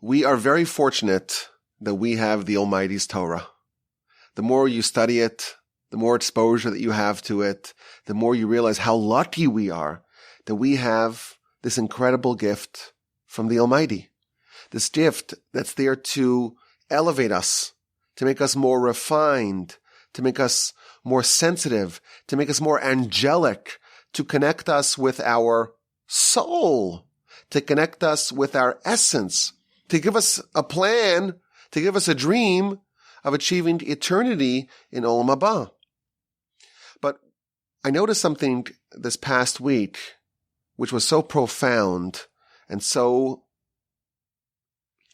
We are very fortunate that we have the Almighty's Torah. The more you study it, the more exposure that you have to it, the more you realize how lucky we are that we have this incredible gift from the Almighty. This gift that's there to elevate us, to make us more refined, to make us more sensitive, to make us more angelic, to connect us with our soul, to connect us with our essence, to give us a plan, to give us a dream of achieving eternity in Olam Haba. But I noticed something this past week which was so profound and so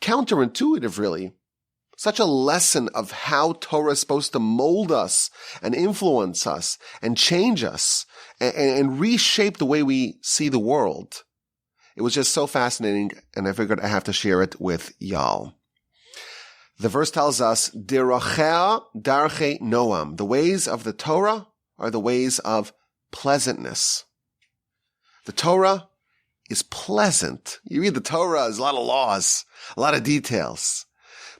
counterintuitive, really. Such a lesson of how Torah is supposed to mold us and influence us and change us and reshape the way we see the world. It was just so fascinating, and I figured I have to share it with y'all. The verse tells us, Dirachea darchei noam. The ways of the Torah are the ways of pleasantness. The Torah is pleasant. You read the Torah, there's a lot of laws, a lot of details.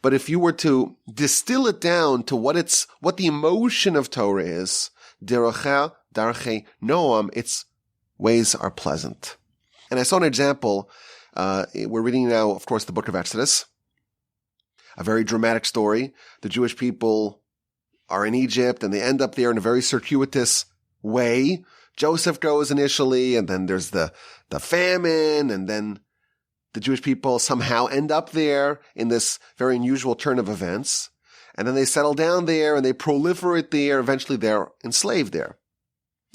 But if you were to distill it down to what the emotion of Torah is, Dirachea darchei noam, its ways are pleasant. And I saw an example. We're reading now, of course, the book of Exodus. A very dramatic story. The Jewish people are in Egypt and they end up there in a very circuitous way. Joseph goes initially, and then there's the famine, and then the Jewish people somehow end up there in this very unusual turn of events. And then they settle down there and they proliferate there. Eventually they're enslaved there.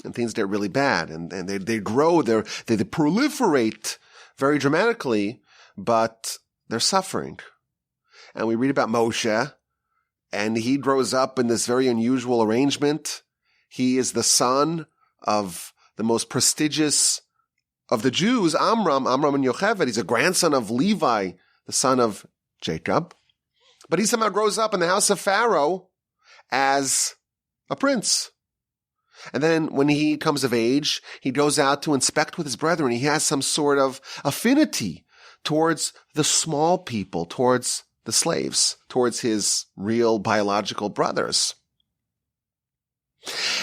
And things get really bad, and they grow, they proliferate very dramatically, but they're suffering. And we read about Moshe, and he grows up in this very unusual arrangement. He is the son of the most prestigious of the Jews, Amram and Yocheved. He's a grandson of Levi, the son of Jacob. But he somehow grows up in the house of Pharaoh as a prince. And then when he comes of age, he goes out to inspect with his brethren. He has some sort of affinity towards the small people, towards the slaves, towards his real biological brothers.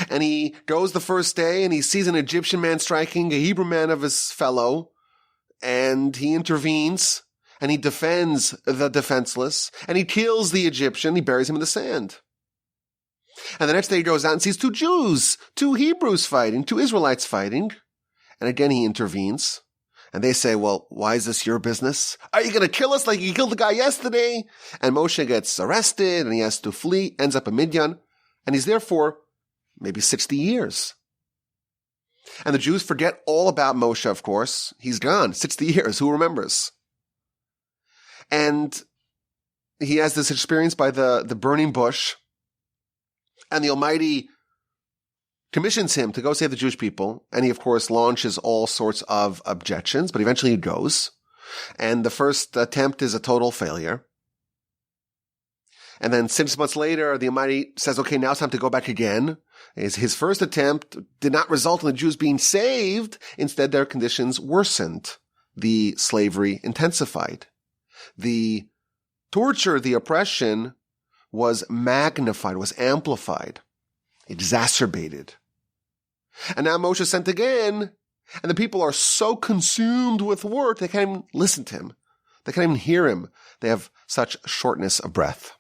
And he goes the first day and he sees an Egyptian man striking a Hebrew man of his fellow, and he intervenes and he defends the defenseless, and he kills the Egyptian. He buries him in the sand. And the next day he goes out and sees two Hebrews fighting, two Israelites fighting. And again he intervenes. And they say, well, why is this your business? Are you going to kill us like you killed the guy yesterday? And Moshe gets arrested and he has to flee, ends up in Midian. And he's there for maybe 60 years. And the Jews forget all about Moshe, of course. He's gone. 60 years. Who remembers? And he has this experience by the burning bush. And the Almighty commissions him to go save the Jewish people. And he, of course, launches all sorts of objections, but eventually he goes. And the first attempt is a total failure. And then 6 months later, the Almighty says, okay, now it's time to go back again. His first attempt did not result in the Jews being saved. Instead, their conditions worsened. The slavery intensified. The torture, the oppression was magnified, was amplified, exacerbated. And now Moshe is sent again, and the people are so consumed with work, they can't even listen to him. They can't even hear him. They have such shortness of breath.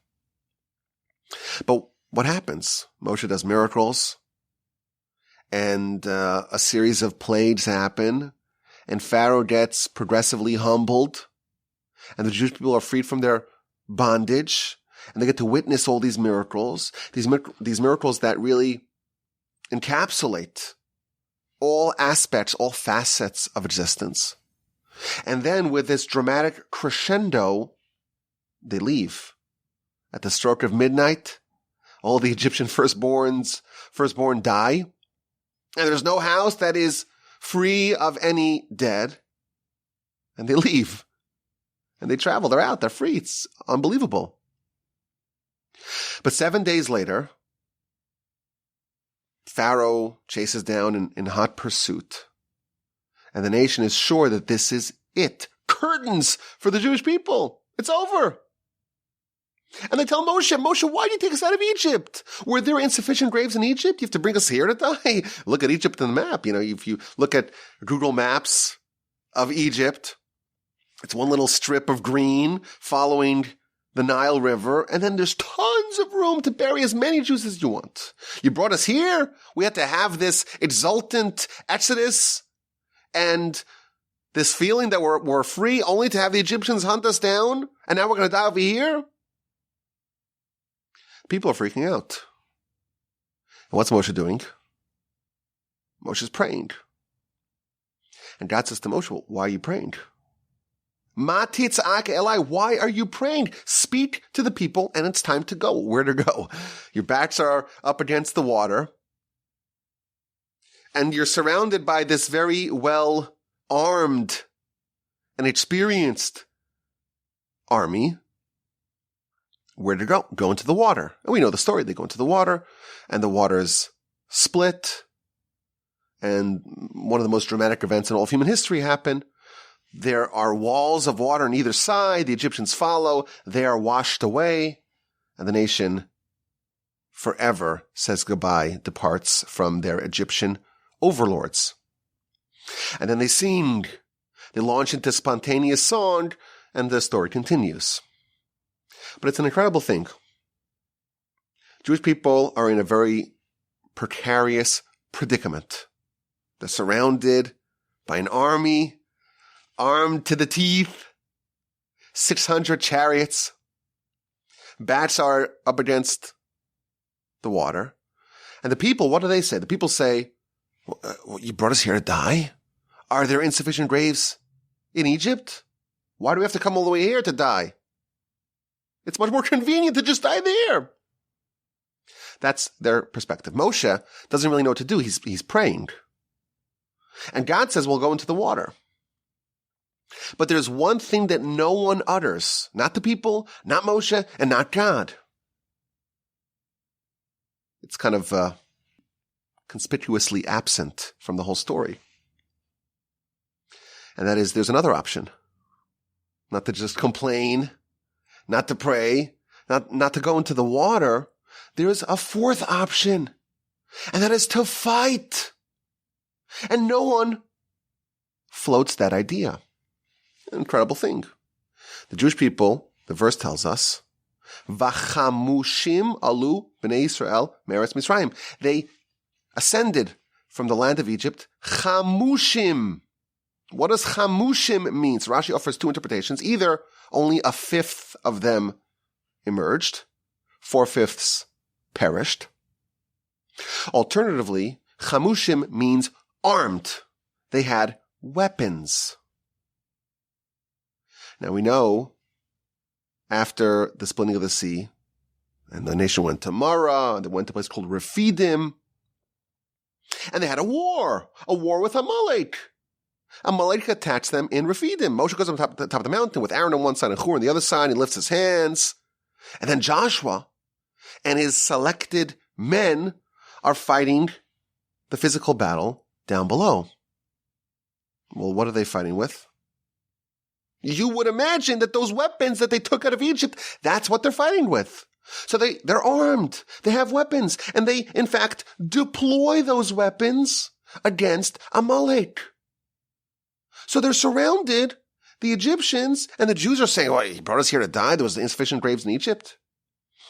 But what happens? Moshe does miracles, and a series of plagues happen, and Pharaoh gets progressively humbled, and the Jewish people are freed from their bondage, and they get to witness all these miracles that really encapsulate all aspects, all facets of existence. And then with this dramatic crescendo, they leave. At the stroke of midnight, all the Egyptian firstborn die, and there's no house that is free of any dead, and they leave. And they travel, they're out, they're free. It's unbelievable. But 7 days later, Pharaoh chases down in hot pursuit. And the nation is sure that this is it. Curtains for the Jewish people. It's over. And they tell Moshe, why did you take us out of Egypt? Were there insufficient graves in Egypt? You have to bring us here to die? Look at Egypt on the map. If you look at Google Maps of Egypt, it's one little strip of green following the Nile River, and then there's tons of room to bury as many Jews as you want. You brought us here. We had to have this exultant exodus and this feeling that we're free only to have the Egyptians hunt us down, and now we're going to die over here? People are freaking out. And what's Moshe doing? Moshe's praying. And God says to Moshe, well, why are you praying? Ma titz'ak Eli, why are you praying? Speak to the people, and it's time to go. Where to go? Your backs are up against the water, and you're surrounded by this very well-armed and experienced army. Where to go? Go into the water. And we know the story. They go into the water, and the water's split, and one of the most dramatic events in all of human history happen. There are walls of water on either side. The Egyptians follow. They are washed away, and the nation forever says goodbye, departs from their Egyptian overlords. And then they sing. They launch into spontaneous song, and the story continues. But it's an incredible thing. Jewish people are in a very precarious predicament. They're surrounded by an army, armed to the teeth, 600 chariots. Bats are up against the water. And the people, what do they say? The people say, you brought us here to die? Are there insufficient graves in Egypt? Why do we have to come all the way here to die? It's much more convenient to just die there. That's their perspective. Moshe doesn't really know what to do. He's praying. And God says, well, go into the water. But there's one thing that no one utters. Not the people, not Moshe, and not God. It's kind of conspicuously absent from the whole story. And that is, there's another option. Not to just complain, not to pray, not to go into the water. There is a fourth option, and that is to fight. And no one floats that idea. An incredible thing. The Jewish people, the verse tells us, Vachamushim alu b'nei Yisrael meretz Mitzrayim. They ascended from the land of Egypt, chamushim. What does chamushim mean? So Rashi offers two interpretations. Either only a fifth of them emerged, 4/5 perished. Alternatively, chamushim means armed. They had weapons. Now we know after the splitting of the sea, and the nation went to Mara, they went to a place called Refidim, and they had a war with Amalek. Amalek attacked them in Refidim. Moshe goes on top of the mountain with Aaron on one side and Hur on the other side. He lifts his hands. And then Joshua and his selected men are fighting the physical battle down below. Well, what are they fighting with? You would imagine that those weapons that they took out of Egypt, that's what they're fighting with. So they're armed. They have weapons. And they, in fact, deploy those weapons against Amalek. So they're surrounded, the Egyptians, and the Jews are saying, well, he brought us here to die. There was insufficient graves in Egypt.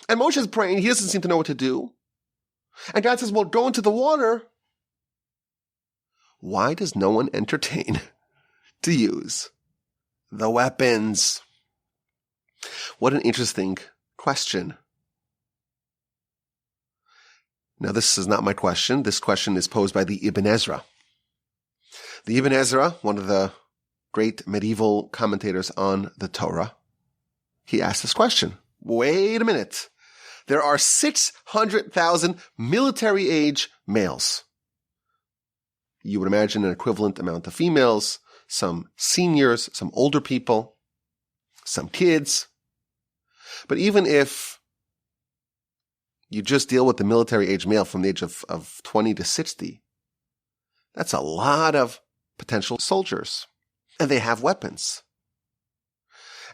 And Moshe is praying. He doesn't seem to know what to do. And God says, well, go into the water. Why does no one entertain to use the weapons? What an interesting question. Now, this is not my question. This question is posed by the Ibn Ezra. The Ibn Ezra, one of the great medieval commentators on the Torah, he asked this question. Wait a minute. There are 600,000 military-age males. You would imagine an equivalent amount of females, some seniors, some older people, some kids. But even if you just deal with the military-age male from the age of 20 to 60, that's a lot of potential soldiers. And they have weapons.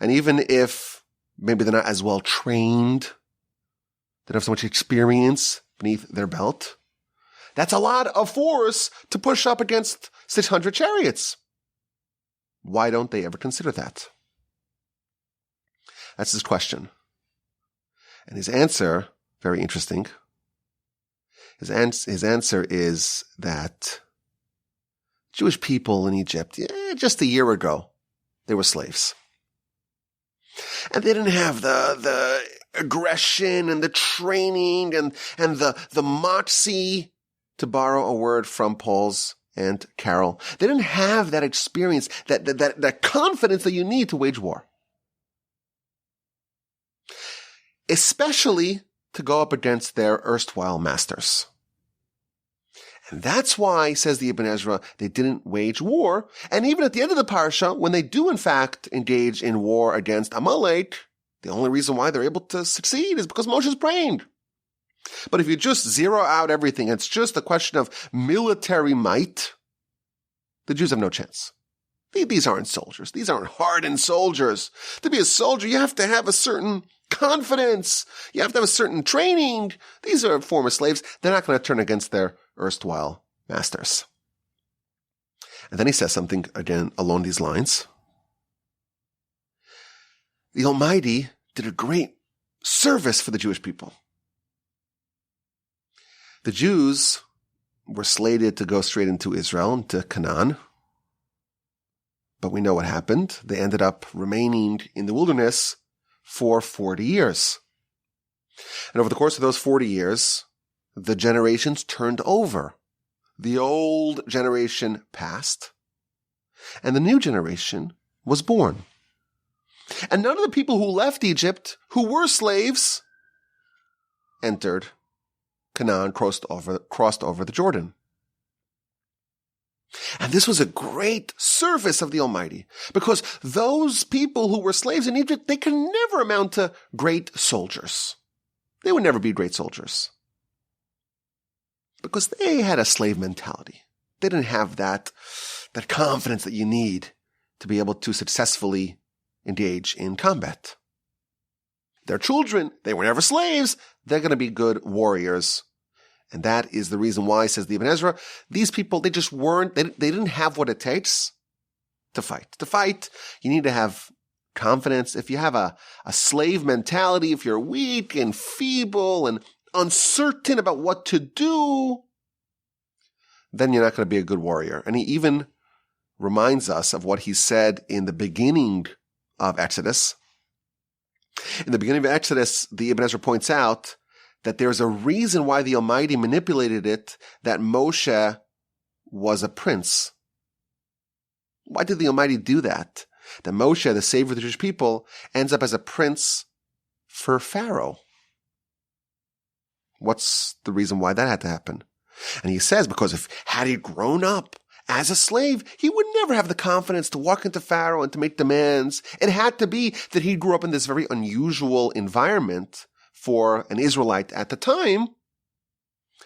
And even if maybe they're not as well trained, they don't have so much experience beneath their belt, that's a lot of force to push up against 600 chariots. Why don't they ever consider that? That's his question. And his answer, very interesting. His answer is that Jewish people in Egypt, just a year ago, they were slaves. And they didn't have the aggression and the training and the moxie, to borrow a word from Paul's Aunt Carol. They didn't have that experience, that confidence that you need to wage war. Especially to go up against their erstwhile masters. And that's why, says the Ibn Ezra, they didn't wage war. And even at the end of the parsha, when they do in fact engage in war against Amalek, the only reason why they're able to succeed is because Moshe is praying. But if you just zero out everything, it's just a question of military might, the Jews have no chance. These aren't soldiers. These aren't hardened soldiers. To be a soldier, you have to have a certain confidence. You have to have a certain training. These are former slaves. They're not going to turn against their erstwhile masters. And then he says something again along these lines. The Almighty did a great service for the Jewish people. The Jews were slated to go straight into Israel, into Canaan. But we know what happened. They ended up remaining in the wilderness for 40 years. And over the course of those 40 years, the generations turned over. The old generation passed, and the new generation was born. And none of the people who left Egypt, who were slaves, entered Canaan, crossed over the Jordan. And this was a great service of the Almighty, because those people who were slaves in Egypt, they could never amount to great soldiers. They would never be great soldiers, because they had a slave mentality. They didn't have that confidence that you need to be able to successfully engage in combat. Their children, they were never slaves. They're going to be good warriors. And that is the reason why, says the Ibn Ezra, these people, they just weren't, they didn't have what it takes to fight. To fight, you need to have confidence. If you have a slave mentality, if you're weak and feeble and uncertain about what to do, then you're not going to be a good warrior. And he even reminds us of what he said in the beginning of Exodus. In the beginning of Exodus, the Ibn Ezra points out that there's a reason why the Almighty manipulated it, that Moshe was a prince. Why did the Almighty do that? That Moshe, the savior of the Jewish people, ends up as a prince for Pharaoh. What's the reason why that had to happen? And he says, because had he grown up as a slave, he would never have the confidence to walk into Pharaoh and to make demands. It had to be that he grew up in this very unusual environment for an Israelite at the time,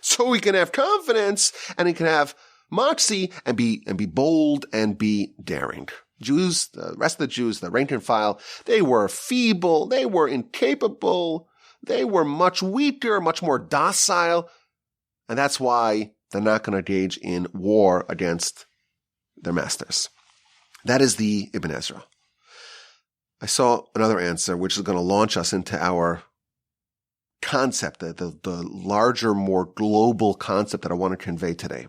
so he can have confidence and he can have moxie and be bold and be daring. Jews, the rest of the Jews, the rank and file, they were feeble, they were incapable, they were much weaker, much more docile, and that's why they're not going to engage in war against their masters. That is the Ibn Ezra. I saw another answer, which is going to launch us into our concept, the larger, more global concept that I want to convey today.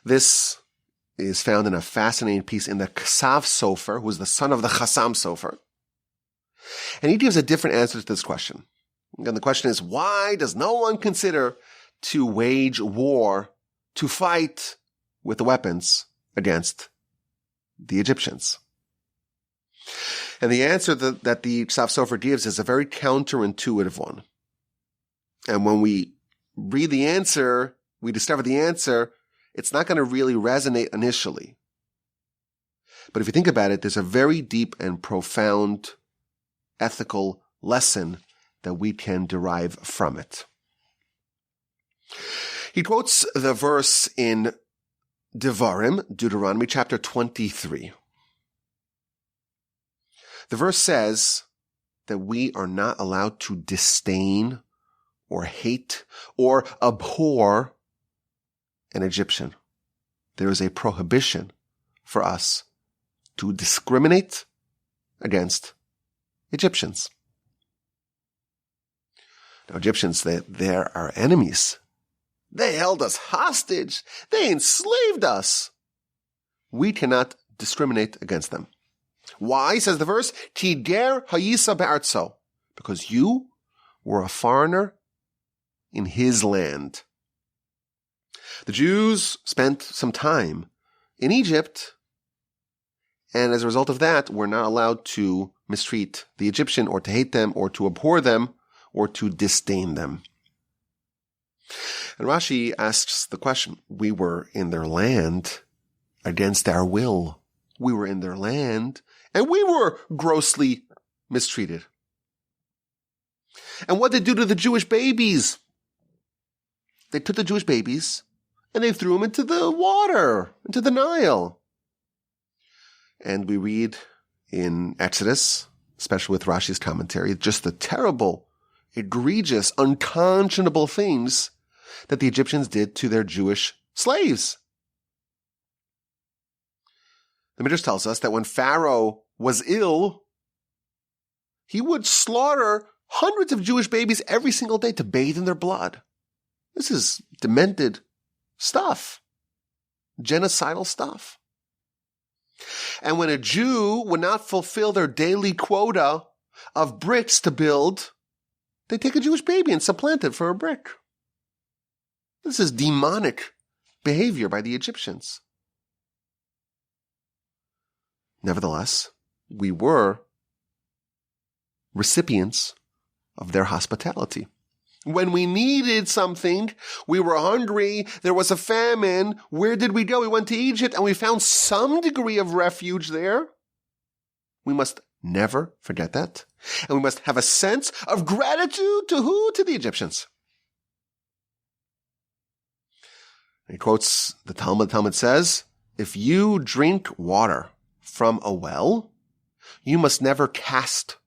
This is found in a fascinating piece in the Ksav Sofer, who is the son of the Chassam Sofer. And he gives a different answer to this question. And the question is, why does no one consider to wage war, to fight with the weapons against the Egyptians? And the answer that the Ksav Sofer gives is a very counterintuitive one. And when we read the answer, we discover the answer, it's not going to really resonate initially. But if you think about it, there's a very deep and profound ethical lesson that we can derive from it. He quotes the verse in Devarim, Deuteronomy chapter 23. The verse says that we are not allowed to disdain or hate or abhor an Egyptian. There is a prohibition for us to discriminate against Egyptians. Now, Egyptians, they're our enemies. They held us hostage. They enslaved us. We cannot discriminate against them. Why, says the verse? Tider hayisa be'artzo. Because you were a foreigner in his land. The Jews spent some time in Egypt, and as a result of that, we're not allowed to mistreat the Egyptian or to hate them or to abhor them or to disdain them. And Rashi asks the question, we were in their land against our will. We were in their land and we were grossly mistreated. And what did they do to the Jewish babies? They took the Jewish babies and they threw them into the water, into the Nile. And we read in Exodus, especially with Rashi's commentary, just the terrible, egregious, unconscionable things that the Egyptians did to their Jewish slaves. The Midrash tells us that when Pharaoh was ill, he would slaughter hundreds of Jewish babies every single day to bathe in their blood. This is demented stuff, genocidal stuff. And when a Jew would not fulfill their daily quota of bricks to build, they take a Jewish baby and supplant it for a brick. This is demonic behavior by the Egyptians. Nevertheless, we were recipients of their hospitality. When we needed something, we were hungry, there was a famine, where did we go? We went to Egypt and we found some degree of refuge there. We must never forget that. And we must have a sense of gratitude to who? To the Egyptians. He quotes the Talmud. The Talmud says, if you drink water from a well, you must never cast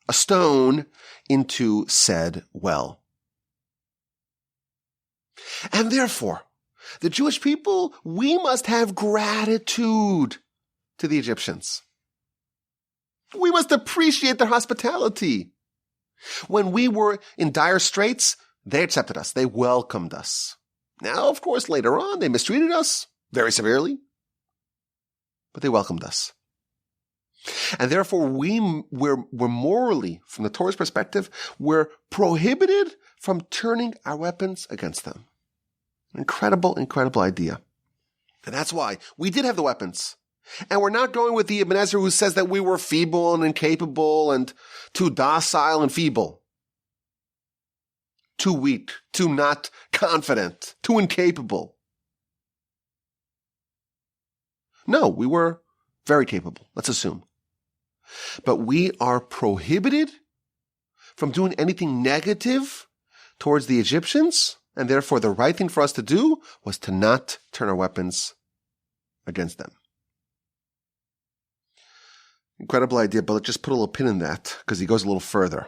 a stone into said well. And therefore, the Jewish people, we must have gratitude to the Egyptians. We must appreciate their hospitality. When we were in dire straits, they accepted us. They welcomed us. Now, of course, later on, they mistreated us very severely, but they welcomed us. And therefore, we're morally, from the Torah's perspective, we're prohibited from turning our weapons against them. Incredible, incredible idea. And that's why we did have the weapons. And we're not going with the Ibn Ezra who says that we were feeble and incapable and too docile and feeble. Too weak, too not confident, too incapable. No, we were very capable, let's assume. But we are prohibited from doing anything negative towards the Egyptians, and therefore the right thing for us to do was to not turn our weapons against them. Incredible idea, but let's just put a little pin in that because he goes a little further.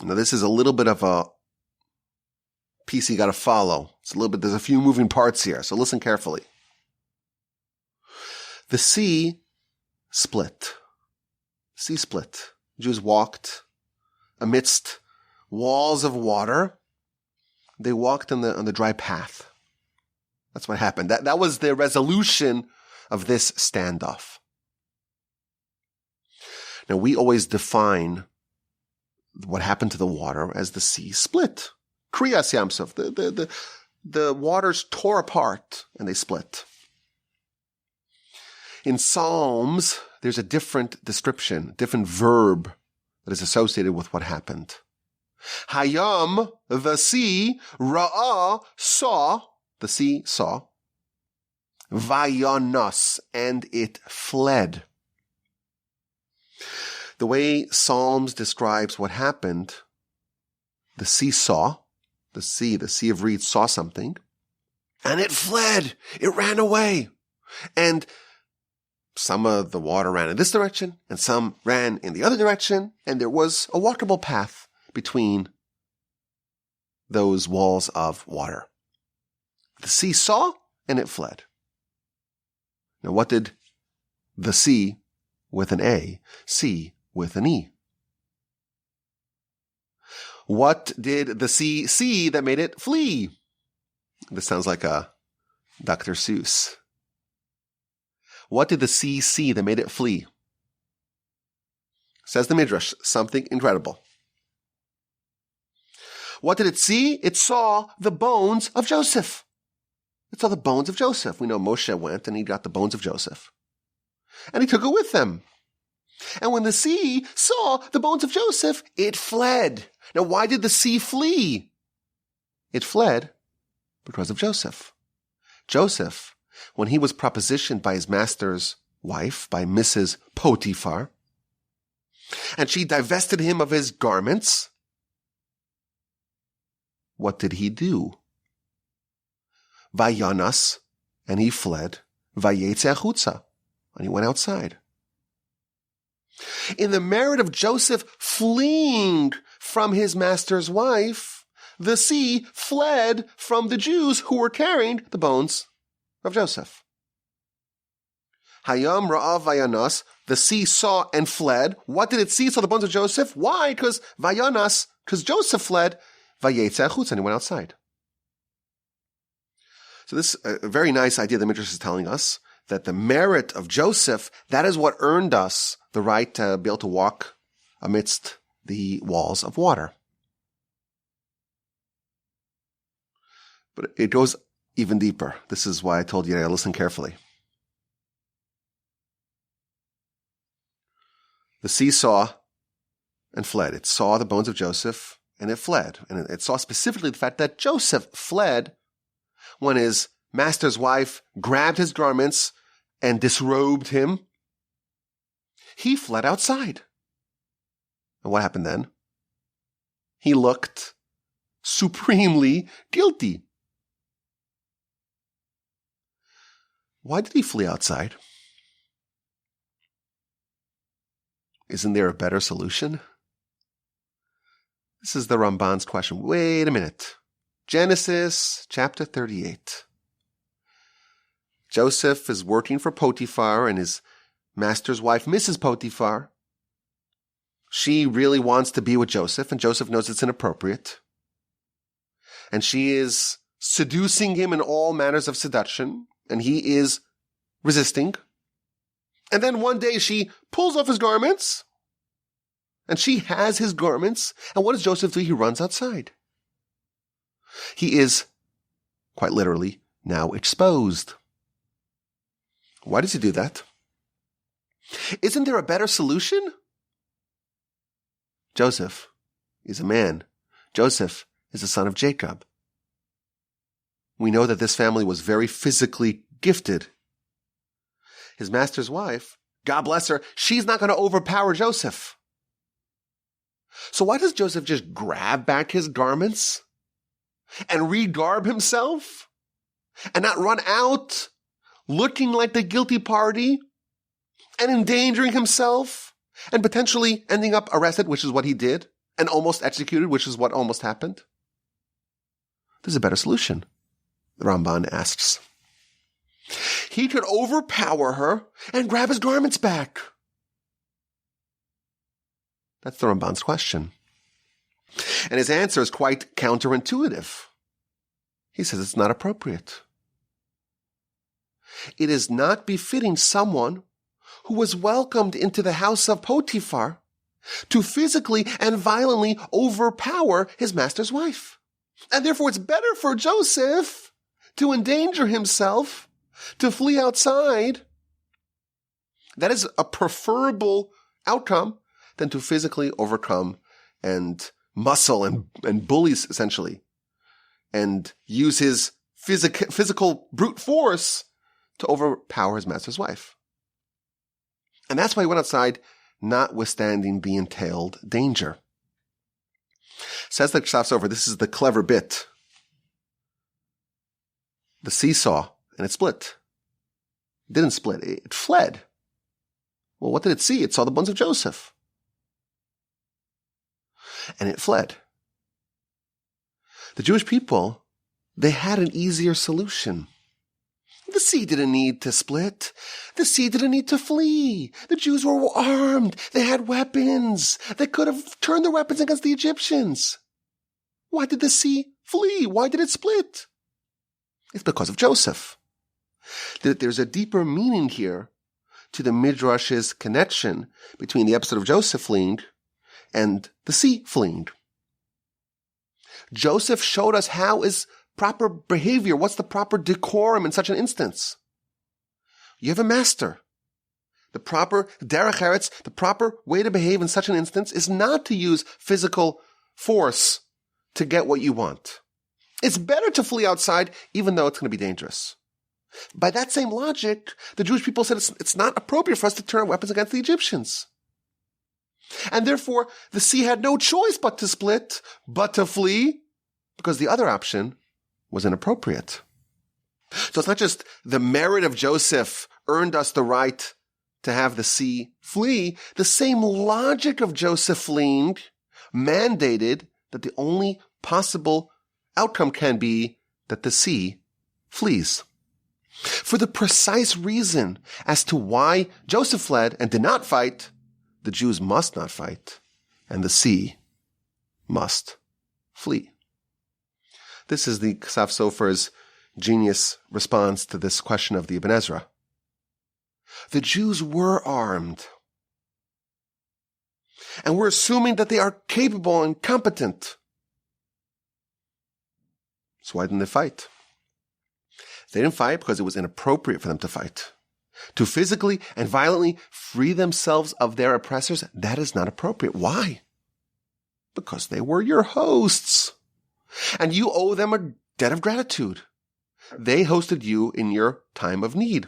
Now this is a little bit of a piece you got to follow. It's a little bit, there's a few moving parts here, so listen carefully. The sea split. Sea split. Jews walked amidst walls of water. They walked on the dry path. That's what happened. That was the resolution of this standoff. Now, we always define what happened to the water as the sea split. Kriyas Yamsuf. The waters tore apart and they split. In Psalms, there's a different description, different verb that is associated with what happened. Hayam, the sea, Ra'ah, saw, the sea saw, Vayanas, and it fled. The way Psalms describes what happened, the sea saw, the sea of reeds saw something, and it fled, it ran away. And some of the water ran in this direction and some ran in the other direction, and there was a walkable path between those walls of water. The sea saw and it fled. Now, what did the sea with an A see with an E? What did the sea see that made it flee? This sounds like a Dr. Seuss. What did the sea see that made it flee? Says the Midrash, something incredible. What did it see? It saw the bones of Joseph. It saw the bones of Joseph. We know Moshe went and he got the bones of Joseph. And he took it with him. And when the sea saw the bones of Joseph, it fled. Now, why did the sea flee? It fled because of Joseph. Joseph, when he was propositioned by his master's wife, by Mrs. Potiphar, and she divested him of his garments, what did he do? Vayanas, and he fled. Vayetze achutza, and he went outside. In the merit of Joseph fleeing from his master's wife, the sea fled from the Jews who were carrying the bones of Joseph. Hayam ra'av vayanas, the sea saw and fled. What did it see? It saw the bones of Joseph. Why? Because vayanas, because Joseph fled. Vayetze achutza, and he went outside. So this a very nice idea the Midrash is telling us, that the merit of Joseph, that is what earned us the right to be able to walk amidst the walls of water. But it goes even deeper. This is why I told you to listen carefully. The sea saw and fled. It saw the bones of Joseph and it fled. And it saw specifically the fact that Joseph fled when his master's wife grabbed his garments and disrobed him. He fled outside. And what happened then? He looked supremely guilty. Why did he flee outside? Isn't there a better solution? This is the Ramban's question. Wait a minute. Genesis chapter 38. Joseph is working for Potiphar and his master's wife, Mrs. Potiphar. She really wants to be with Joseph, and Joseph knows it's inappropriate. And she is seducing him in all manners of seduction, and he is resisting. And then one day she pulls off his garments, and she has his garments. And what does Joseph do? He runs outside. He is, quite literally, now exposed. Why does he do that? Isn't there a better solution? Joseph is a man. Joseph is the son of Jacob. We know that this family was very physically gifted. His master's wife, God bless her, she's not going to overpower Joseph. So why does Joseph just grab back his garments and regarb himself and not run out looking like the guilty party and endangering himself and potentially ending up arrested, which is what he did, and almost executed, which is what almost happened? There's a better solution, the Ramban asks. He could overpower her and grab his garments back. That's the Ramban's question. And his answer is quite counterintuitive. He says it's not appropriate. It is not befitting someone who was welcomed into the house of Potiphar to physically and violently overpower his master's wife. And therefore it's better for Joseph to endanger himself, to flee outside. That is a preferable outcome than to physically overcome and muscle and bullies, essentially, and use his physical brute force to overpower his master's wife. And that's why he went outside, notwithstanding the entailed danger. Says the Ksaf Sofer, this is the clever bit. The sea saw, and it split. It didn't split, it fled. Well, what did it see? It saw the bones of Joseph. And it fled. The Jewish people, they had an easier solution. The sea didn't need to split. The sea didn't need to flee. The Jews were armed. They had weapons. They could have turned their weapons against the Egyptians. Why did the sea flee? Why did it split? It's because of Joseph. There's a deeper meaning here to the Midrash's connection between the episode of Joseph fleeing and the sea fleeing. Joseph showed us how is proper behavior, what's the proper decorum in such an instance. You have a master. The proper derech eretz, the proper way to behave in such an instance is not to use physical force to get what you want. It's better to flee outside, even though it's going to be dangerous. By that same logic, the Jewish people said it's not appropriate for us to turn our weapons against the Egyptians. And therefore, the sea had no choice but to split, but to flee, because the other option was inappropriate. So it's not just the merit of Joseph earned us the right to have the sea flee. The same logic of Joseph fleeing mandated that the only possible outcome can be that the sea flees. For the precise reason as to why Joseph fled and did not fight, the Jews must not fight, and the sea must flee. This is the Ksaf Sofer's genius response to this question of the Ibn Ezra. The Jews were armed. And we're assuming that they are capable and competent. So why didn't they fight? They didn't fight because it was inappropriate for them to fight. To physically and violently free themselves of their oppressors, that is not appropriate. Why? Because they were your hosts. And you owe them a debt of gratitude. They hosted you in your time of need.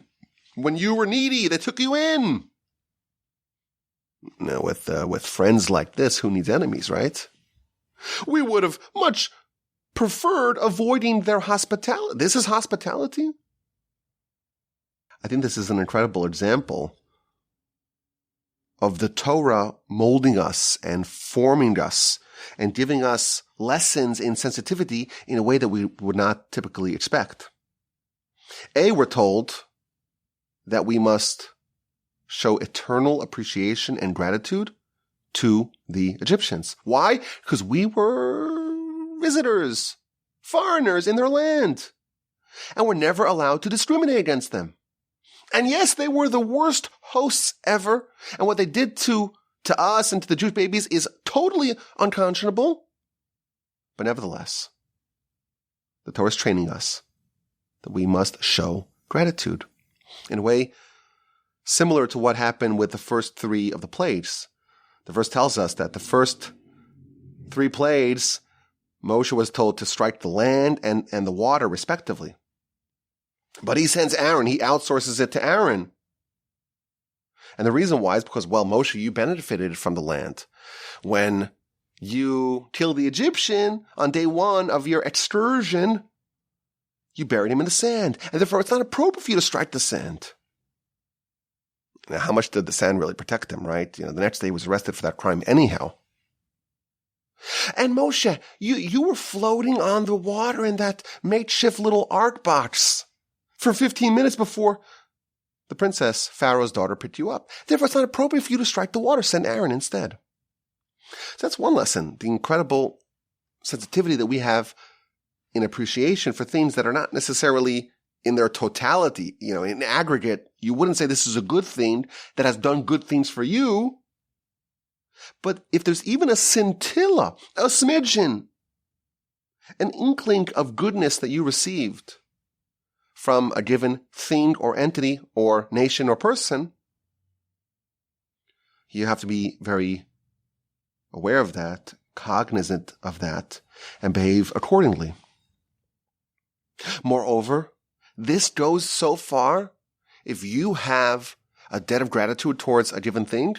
When you were needy, they took you in. Now, with friends like this, who needs enemies, right? We would have much preferred avoiding their hospitality. This is hospitality? I think this is an incredible example of the Torah molding us and forming us and giving us lessons in sensitivity in a way that we would not typically expect. We're told that we must show eternal appreciation and gratitude to the Egyptians. Why? Because we were visitors, foreigners in their land, and we're never allowed to discriminate against them. And yes, they were the worst hosts ever, and what they did to us and to the Jewish babies is totally unconscionable. But nevertheless, the Torah is training us that we must show gratitude in a way similar to what happened with the first three of the plagues. The verse tells us that the first three plagues, Moshe was told to strike the land and the water respectively. But he sends Aaron, he outsources it to Aaron. And the reason why is because, well, Moshe, you benefited from the land. When you killed the Egyptian on day one of your excursion, you buried him in the sand. And therefore, it's not appropriate for you to strike the sand. Now, how much did the sand really protect him, right? The next day he was arrested for that crime anyhow. And Moshe, you were floating on the water in that makeshift little ark box for 15 minutes before the princess, Pharaoh's daughter, picked you up. Therefore, it's not appropriate for you to strike the water. Send Aaron instead. So that's one lesson, the incredible sensitivity that we have in appreciation for things that are not necessarily in their totality. In aggregate, you wouldn't say this is a good thing that has done good things for you. But if there's even a scintilla, a smidgen, an inkling of goodness that you received from a given thing or entity or nation or person, you have to be very aware of that, cognizant of that, and behave accordingly. Moreover, this goes so far if you have a debt of gratitude towards a given thing,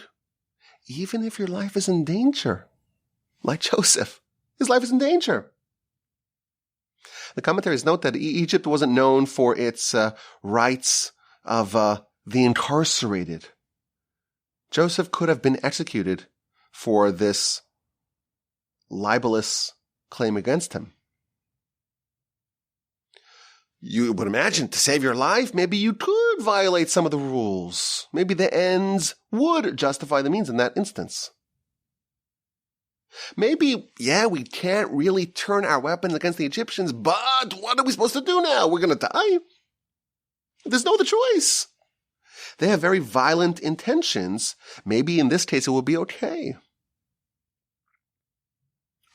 even if your life is in danger. Like Joseph, his life is in danger. The commentaries note that Egypt wasn't known for its rights of the incarcerated. Joseph could have been executed for this libelous claim against him. You would imagine to save your life, maybe you could violate some of the rules. Maybe the ends would justify the means in that instance. Maybe, we can't really turn our weapons against the Egyptians, but what are we supposed to do now? We're going to die? There's no other choice. They have very violent intentions. Maybe in this case it will be okay.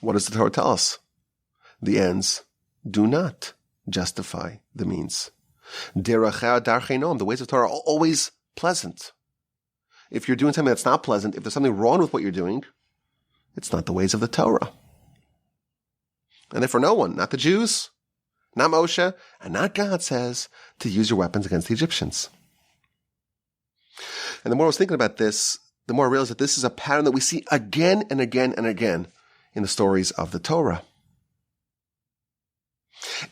What does the Torah tell us? The ends do not justify the means. The ways of Torah are always pleasant. If you're doing something that's not pleasant, if there's something wrong with what you're doing, it's not the ways of the Torah. And therefore no one, not the Jews, not Moshe, and not God, says to use your weapons against the Egyptians. And the more I was thinking about this, the more I realized that this is a pattern that we see again and again and again in the stories of the Torah.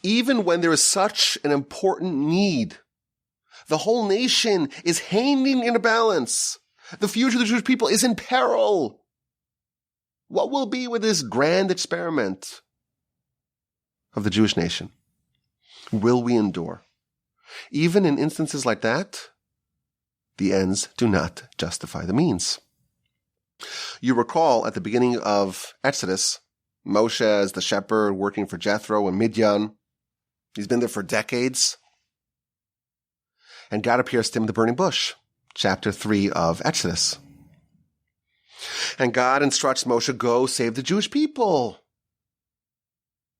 Even when there is such an important need, the whole nation is hanging in a balance. The future of the Jewish people is in peril. What will be with this grand experiment of the Jewish nation? Will we endure? Even in instances like that, the ends do not justify the means. You recall at the beginning of Exodus, Moshe as the shepherd working for Jethro in Midian. He's been there for decades. And God appears to him in the burning bush, chapter 3 of Exodus. And God instructs Moshe, go save the Jewish people.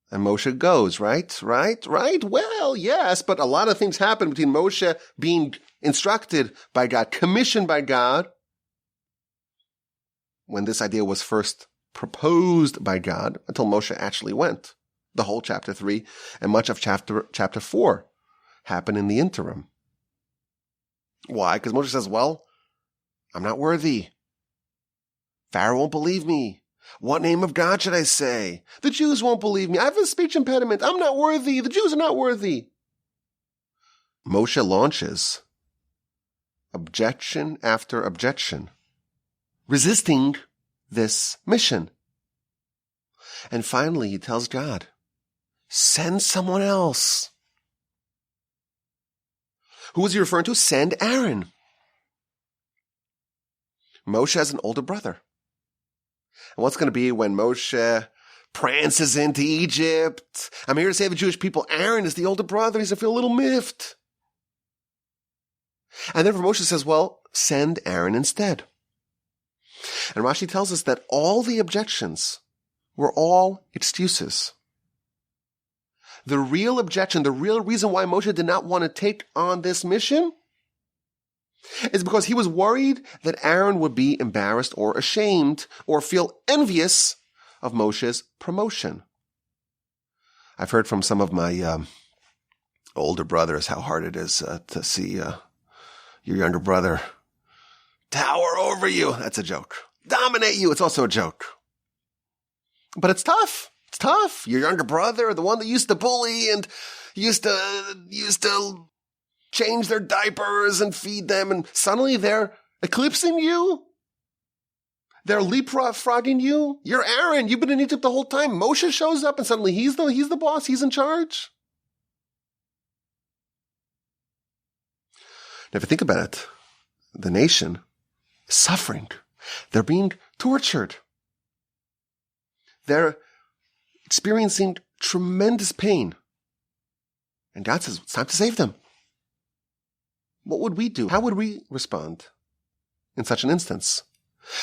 And Moshe goes, right? Well, yes, but a lot of things happen between Moshe being instructed by God, commissioned by God, when this idea was first proposed by God, until Moshe actually went. The whole chapter 3 and much of chapter 4 happened in the interim. Why? Because Moshe says, well, I'm not worthy. Pharaoh won't believe me. What name of God should I say? The Jews won't believe me. I have a speech impediment. I'm not worthy. The Jews are not worthy. Moshe launches objection after objection, resisting this mission. And finally, he tells God, send someone else. Who is he referring to? Send Aaron. Moshe has an older brother. And what's going to be when Moshe prances into Egypt? I'm here to save the Jewish people. Aaron is the older brother. He's going to feel a little miffed. And therefore Moshe says, well, send Aaron instead. And Rashi tells us that all the objections were all excuses. The real objection, the real reason why Moshe did not want to take on this mission is because he was worried that Aaron would be embarrassed or ashamed or feel envious of Moshe's promotion. I've heard from some of my older brothers how hard it is to see your younger brother tower over you. That's a joke. Dominate you. It's also a joke. But it's tough. It's tough. Your younger brother, the one that used to bully and used to change their diapers and feed them, and suddenly they're eclipsing you. They're leapfrogging you. You're Aaron. You've been in Egypt the whole time. Moshe shows up and suddenly he's the boss. He's in charge. Now, if you think about it, the nation is suffering. They're being tortured. They're experiencing tremendous pain. And God says, it's time to save them. What would we do? How would we respond in such an instance?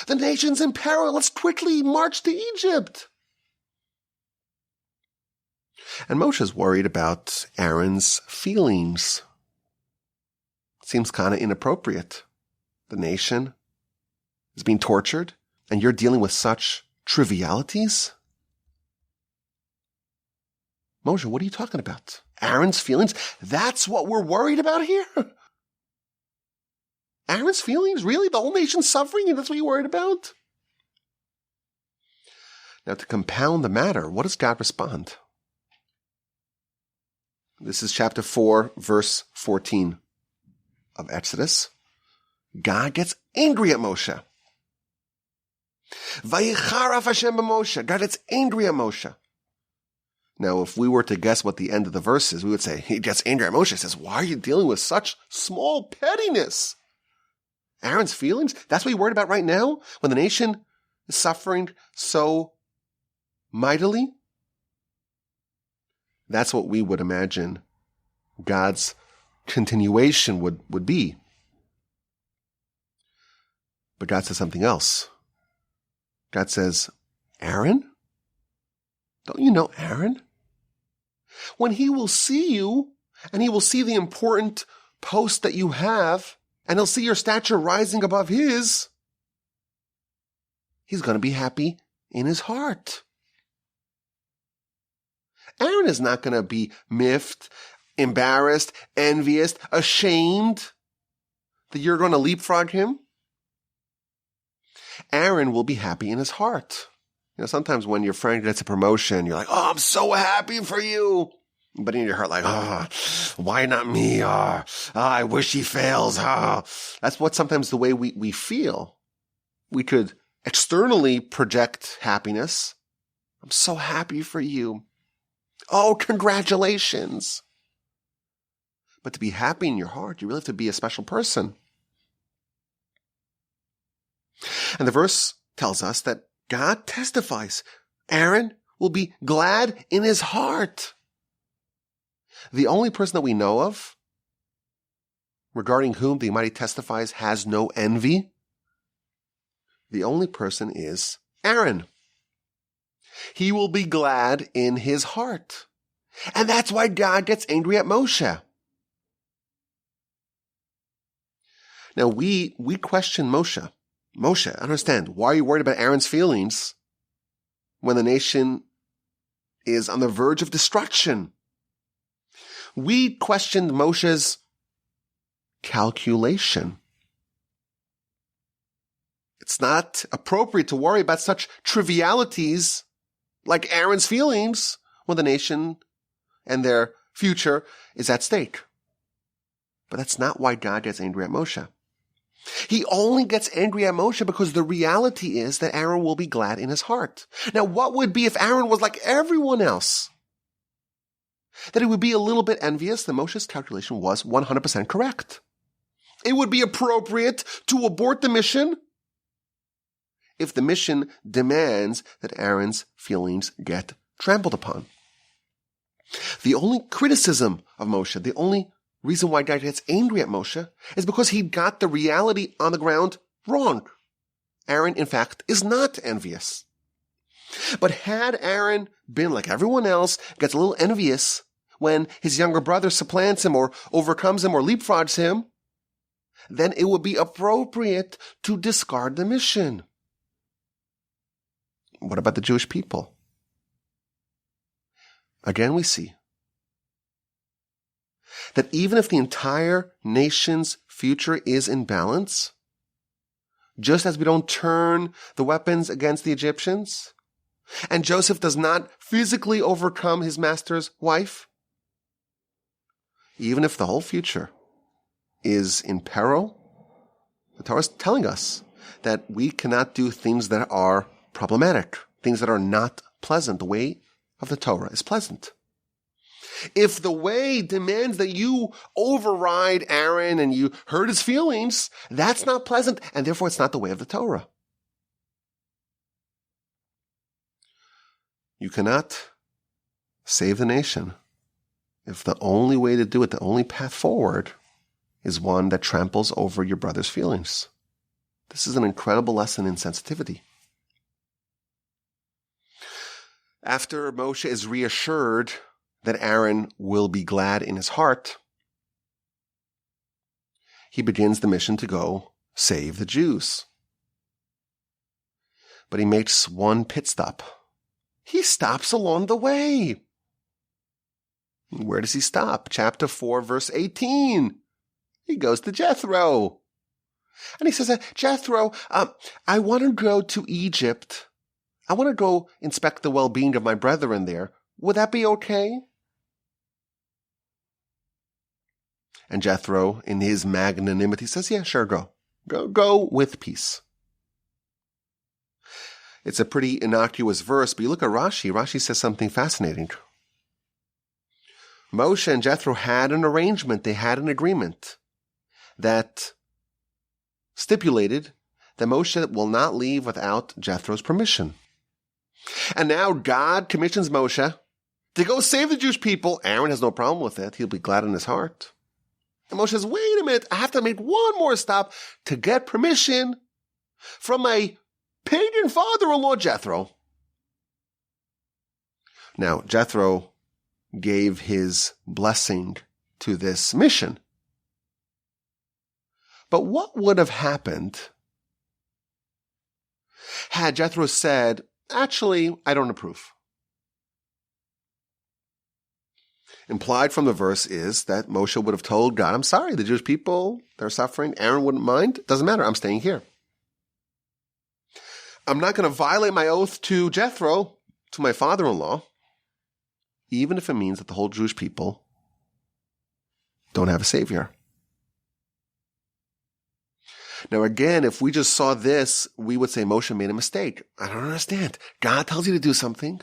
The nation's in peril. Let's quickly march to Egypt. And Moshe's worried about Aaron's feelings. Seems kind of inappropriate. The nation is being tortured, and you're dealing with such trivialities? Moshe, what are you talking about? Aaron's feelings? That's what we're worried about here? Aaron's feelings? Really? The whole nation's suffering and that's what you're worried about? Now, to compound the matter, what does God respond? This is chapter 4, verse 14 of Exodus. God gets angry at Moshe. Vayicharaf Hashem b'Moshe. God gets angry at Moshe. Now, if we were to guess what the end of the verse is, we would say, he gets angry at Moshe. He says, why are you dealing with such small pettiness? Aaron's feelings? That's what you're worried about right now? When the nation is suffering so mightily? That's what we would imagine God's continuation would be. But God says something else. God says, Aaron? Don't you know Aaron? When he will see you, and he will see the important post that you have, and he'll see your stature rising above his, he's going to be happy in his heart. Aaron is not going to be miffed, embarrassed, envious, ashamed that you're going to leapfrog him. Aaron will be happy in his heart. You know, sometimes when your friend gets a promotion, you're like, oh, I'm so happy for you. But in your heart, like, oh, why not me? Oh, I wish he fails. Oh. That's what sometimes the way we feel. We could externally project happiness. I'm so happy for you. Oh, congratulations. But to be happy in your heart, you really have to be a special person. And the verse tells us that God testifies. Aaron will be glad in his heart. The only person that we know of regarding whom the Almighty testifies has no envy, the only person is Aaron. He will be glad in his heart. And that's why God gets angry at Moshe. Now we question Moshe. Moshe, understand, why are you worried about Aaron's feelings when the nation is on the verge of destruction? We questioned Moshe's calculation. It's not appropriate to worry about such trivialities like Aaron's feelings when the nation and their future is at stake. But that's not why God gets angry at Moshe. He only gets angry at Moshe because the reality is that Aaron will be glad in his heart. Now, what would be if Aaron was like everyone else? That he would be a little bit envious that Moshe's calculation was 100% correct. It would be appropriate to abort the mission if the mission demands that Aaron's feelings get trampled upon. The only criticism of Moshe, the only reason why God gets angry at Moshe is because he got the reality on the ground wrong. Aaron, in fact, is not envious. But had Aaron been like everyone else, gets a little envious when his younger brother supplants him or overcomes him or leapfrogs him, then it would be appropriate to discard the mission. What about the Jewish people? Again, we see that even if the entire nation's future is in balance, just as we don't turn the weapons against the Egyptians, and Joseph does not physically overcome his master's wife, even if the whole future is in peril, the Torah is telling us that we cannot do things that are problematic, things that are not pleasant. The way of the Torah is pleasant. If the way demands that you override Aaron and you hurt his feelings, that's not pleasant, and therefore it's not the way of the Torah. You cannot save the nation if the only way to do it, the only path forward, is one that tramples over your brother's feelings. This is an incredible lesson in sensitivity. After Moshe is reassured that Aaron will be glad in his heart, he begins the mission to go save the Jews. But he makes one pit stop. He stops along the way. Where does he stop? Chapter 4, verse 18. He goes to Jethro. And he says, Jethro, I want to go to Egypt. I want to go inspect the well-being of my brethren there. Would that be okay? And Jethro, in his magnanimity, says, yeah, sure, go. Go with peace. It's a pretty innocuous verse, but you look at Rashi. Rashi says something fascinating. Moshe and Jethro had an arrangement. They had an agreement that stipulated that Moshe will not leave without Jethro's permission. And now God commissions Moshe to go save the Jewish people. Aaron has no problem with it. He'll be glad in his heart. And Moshe says, wait a minute, I have to make one more stop to get permission from my pagan father-in-law, Jethro. Now, Jethro gave his blessing to this mission. But what would have happened had Jethro said, actually, I don't approve? Implied from the verse is that Moshe would have told God, I'm sorry, the Jewish people, they're suffering. Aaron wouldn't mind. Doesn't matter. I'm staying here. I'm not going to violate my oath to Jethro, to my father-in-law, even if it means that the whole Jewish people don't have a savior. Now again, if we just saw this, we would say Moshe made a mistake. I don't understand. God tells you to do something.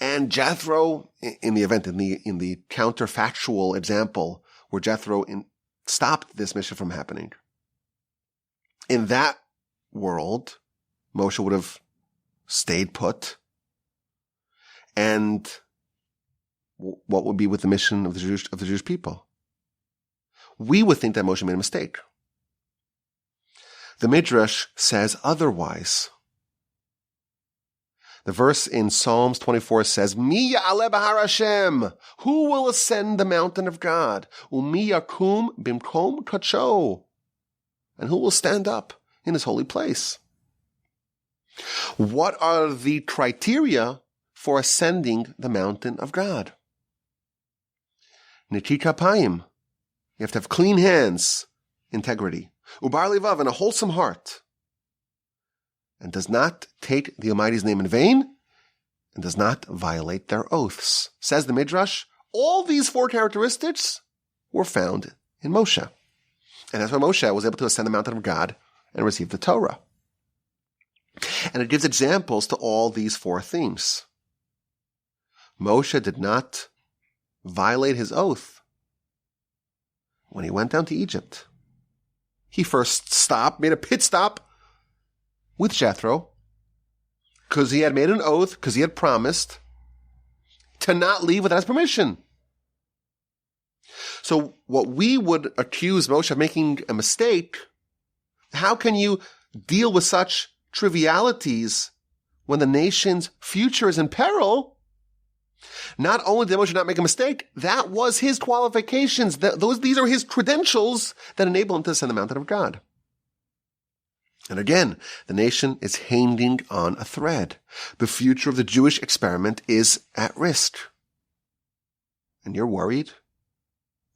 And Jethro, in the counterfactual example where Jethro stopped this mission from happening, in that world, Moshe would have stayed put. And what would be with the mission of the Jewish people? We would think that Moshe made a mistake. The Midrash says otherwise. The verse in Psalms 24 says, Mi ya'aleh b'har Hashem? Who will ascend the mountain of God? Umi yakum bimkom kadsho? And who will stand up in his holy place? What are the criteria for ascending the mountain of God? Niki kapayim. You have to have clean hands, integrity. Ubar levav, and a wholesome heart. And does not take the Almighty's name in vain, and does not violate their oaths. Says the Midrash, all these four characteristics were found in Moshe. And that's why Moshe was able to ascend the mountain of God and receive the Torah. And it gives examples to all these four themes. Moshe did not violate his oath when he went down to Egypt. He first made a pit stop with Jethro, because he had made an oath, because he had promised to not leave without his permission. So what we would accuse Moshe of making a mistake, how can you deal with such trivialities when the nation's future is in peril? Not only did Moshe not make a mistake, that was his qualifications. These are his credentials that enable him to ascend the mountain of God. And again, the nation is hanging on a thread. The future of the Jewish experiment is at risk. And you're worried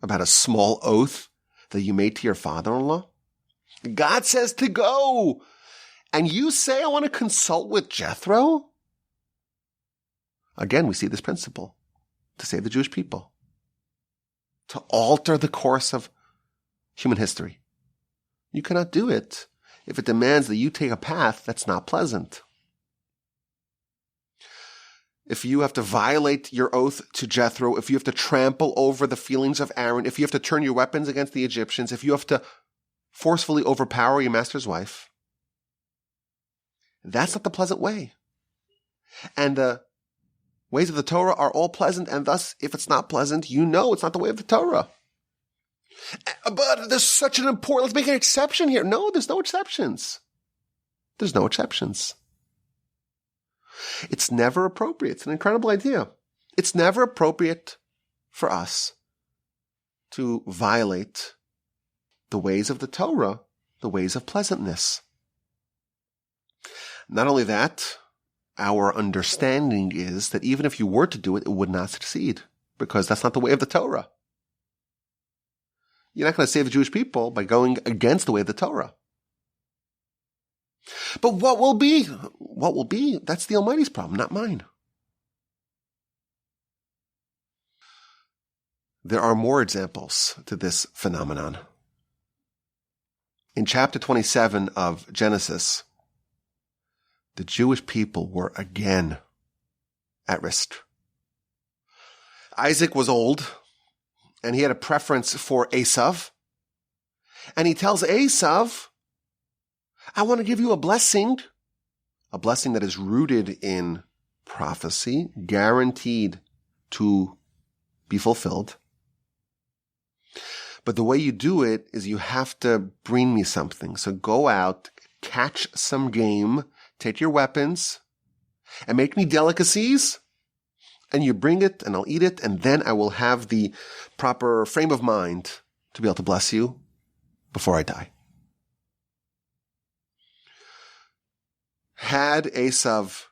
about a small oath that you made to your father-in-law? God says to go. And you say, I want to consult with Jethro? Again, we see this principle to save the Jewish people, to alter the course of human history. You cannot do it if it demands that you take a path that's not pleasant. If you have to violate your oath to Jethro, if you have to trample over the feelings of Aaron, if you have to turn your weapons against the Egyptians, if you have to forcefully overpower your master's wife, that's not the pleasant way. And the ways of the Torah are all pleasant, and thus, if it's not pleasant, you know it's not the way of the Torah. But there's such an important, let's make an exception here. No, there's no exceptions. There's no exceptions. It's never appropriate. It's an incredible idea. It's never appropriate for us to violate the ways of the Torah, the ways of pleasantness. Not only that, our understanding is that even if you were to do it, it would not succeed, because that's not the way of the Torah. You're not going to save the Jewish people by going against the way of the Torah. But what will be, that's the Almighty's problem, not mine. There are more examples to this phenomenon. In chapter 27 of Genesis, the Jewish people were again at risk. Isaac was old, and he had a preference for Esav. And he tells Esav, I want to give you a blessing that is rooted in prophecy, guaranteed to be fulfilled. But the way you do it is you have to bring me something. So go out, catch some game, take your weapons, and make me delicacies, and you bring it, and I'll eat it, and then I will have the proper frame of mind to be able to bless you before I die. Had Esav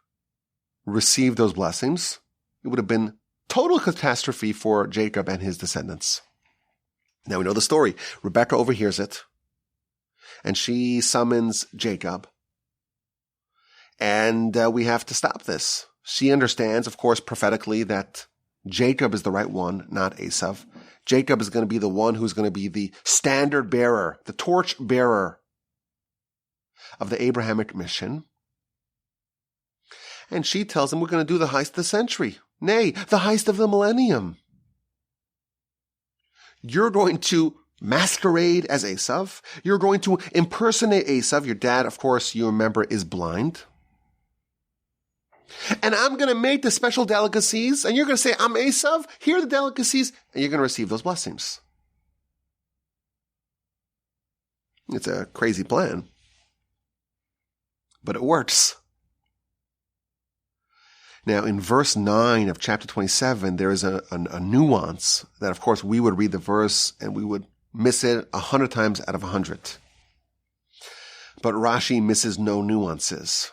received those blessings, it would have been total catastrophe for Jacob and his descendants. Now we know the story. Rebekah overhears it, and she summons Jacob. And we have to stop this. She understands, of course, prophetically that Jacob is the right one, not Esav. Jacob is going to be the one who's going to be the standard bearer, the torch bearer of the Abrahamic mission. And she tells him, we're going to do the heist of the century. Nay, the heist of the millennium. You're going to masquerade as Esav. You're going to impersonate Esav. Your dad, of course, you remember, is blind. And I'm going to make the special delicacies, and you're going to say, I'm Esav, here are the delicacies, and you're going to receive those blessings. It's a crazy plan, but it works. Now, in verse 9 of chapter 27, there is a nuance that, of course, we would read the verse and we would miss it 100 times out of 100. But Rashi misses no nuances.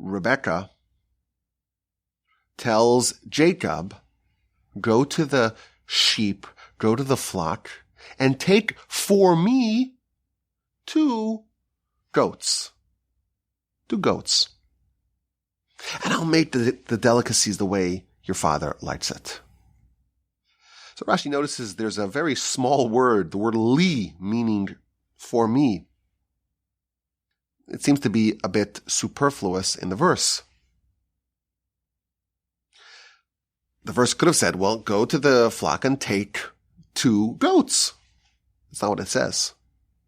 Rebekah tells Jacob, go to the sheep, go to the flock, and take for me 2 goats. 2 goats. And I'll make the delicacies the way your father likes it. So Rashi notices there's a very small word, the word li, meaning for me. It seems to be a bit superfluous in the verse. The verse could have said, well, go to the flock and take 2 goats. That's not what it says.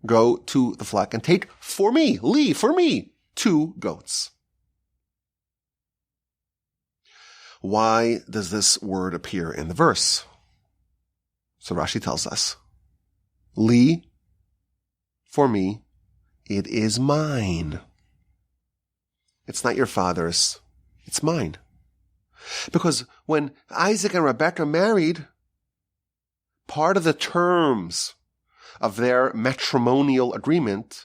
Go to the flock and take for me, li, for me, 2 goats. Why does this word appear in the verse? So Rashi tells us, li, for me, it is mine. It's not your father's, it's mine. Because when Isaac and Rebekah married, part of the terms of their matrimonial agreement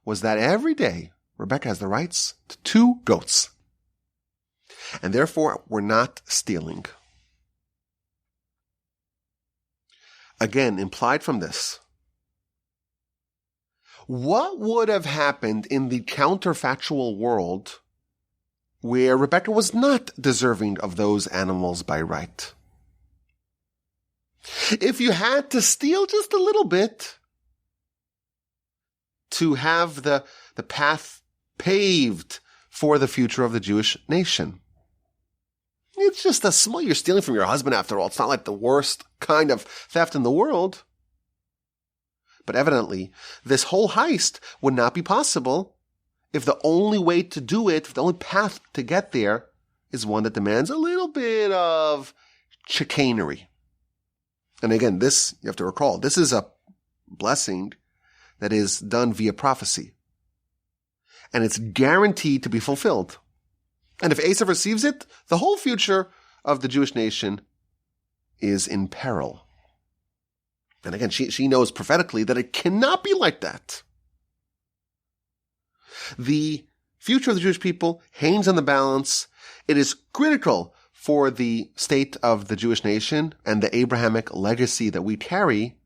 was that every day Rebekah has the rights to 2 goats. And therefore, we're not stealing. Again, implied from this, what would have happened in the counterfactual world where Rebekah was not deserving of those animals by right? If you had to steal just a little bit to have the path paved for the future of the Jewish nation. It's just a small, you're stealing from your husband after all. It's not like the worst kind of theft in the world. But evidently, this whole heist would not be possible if the only way to do it, if the only path to get there is one that demands a little bit of chicanery. And again, this, you have to recall, this is a blessing that is done via prophecy. And it's guaranteed to be fulfilled. And if Esav receives it, the whole future of the Jewish nation is in peril. And again, she knows prophetically that it cannot be like that. The future of the Jewish people hangs on the balance. It is critical for the state of the Jewish nation and the Abrahamic legacy that we carry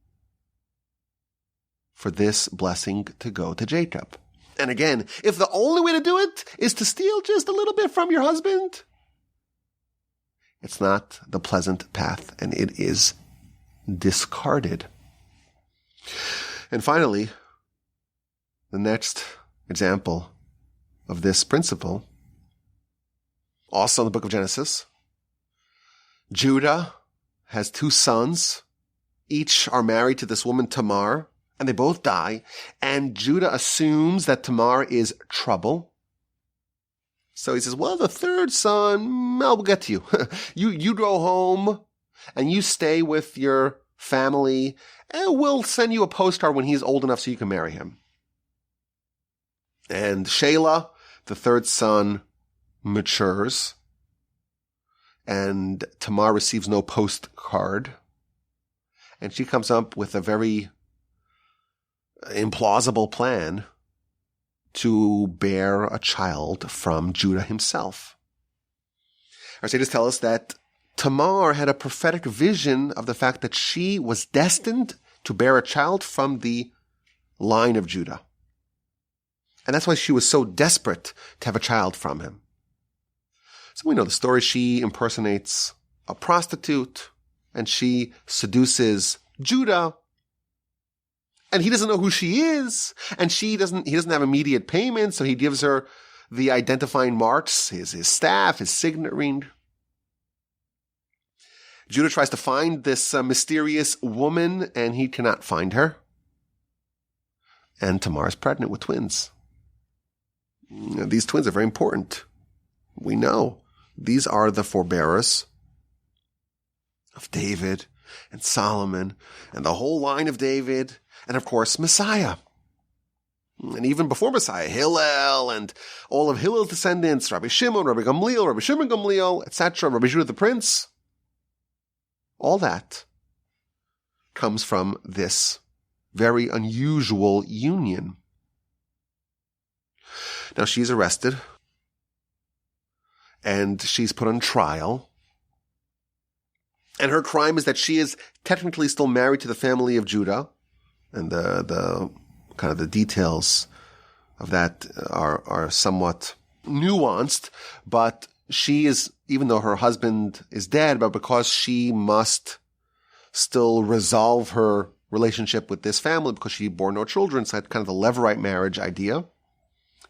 for this blessing to go to Jacob. And again, if the only way to do it is to steal just a little bit from your husband, it's not the pleasant path, and it is discarded. And finally, the next example of this principle, also in the book of Genesis, Judah has 2 sons. Each are married to this woman Tamar, and they both die. And Judah assumes that Tamar is trouble. So he says, well, the 3rd son, I'll get to you. You go home and you stay with your family, and we'll send you a postcard when he's old enough so you can marry him. And Shelah, the 3rd son, matures, and Tamar receives no postcard. And she comes up with a very implausible plan to bear a child from Judah himself. Our sages tell us that Tamar had a prophetic vision of the fact that she was destined to bear a child from the line of Judah. And that's why she was so desperate to have a child from him. So we know the story. She impersonates a prostitute and she seduces Judah. And he doesn't know who she is. And he doesn't have immediate payment. So he gives her the identifying marks, his staff, his signet ring. Judah tries to find this mysterious woman, and he cannot find her. And Tamar is pregnant with twins. These twins are very important. We know these are the forebearers of David and Solomon and the whole line of David, and of course Messiah. And even before Messiah, Hillel and all of Hillel's descendants, Rabbi Shimon, Rabbi Gamliel, Rabbi Shimon Gamliel, etc., Rabbi Judah the Prince. All that comes from this very unusual union. Now she's arrested and she's put on trial. And her crime is that she is technically still married to the family of Judah. And the kind of the details of that are somewhat nuanced, but she is, even though her husband is dead, but because she must still resolve her relationship with this family because she bore no children, so that's kind of the Levirate marriage idea,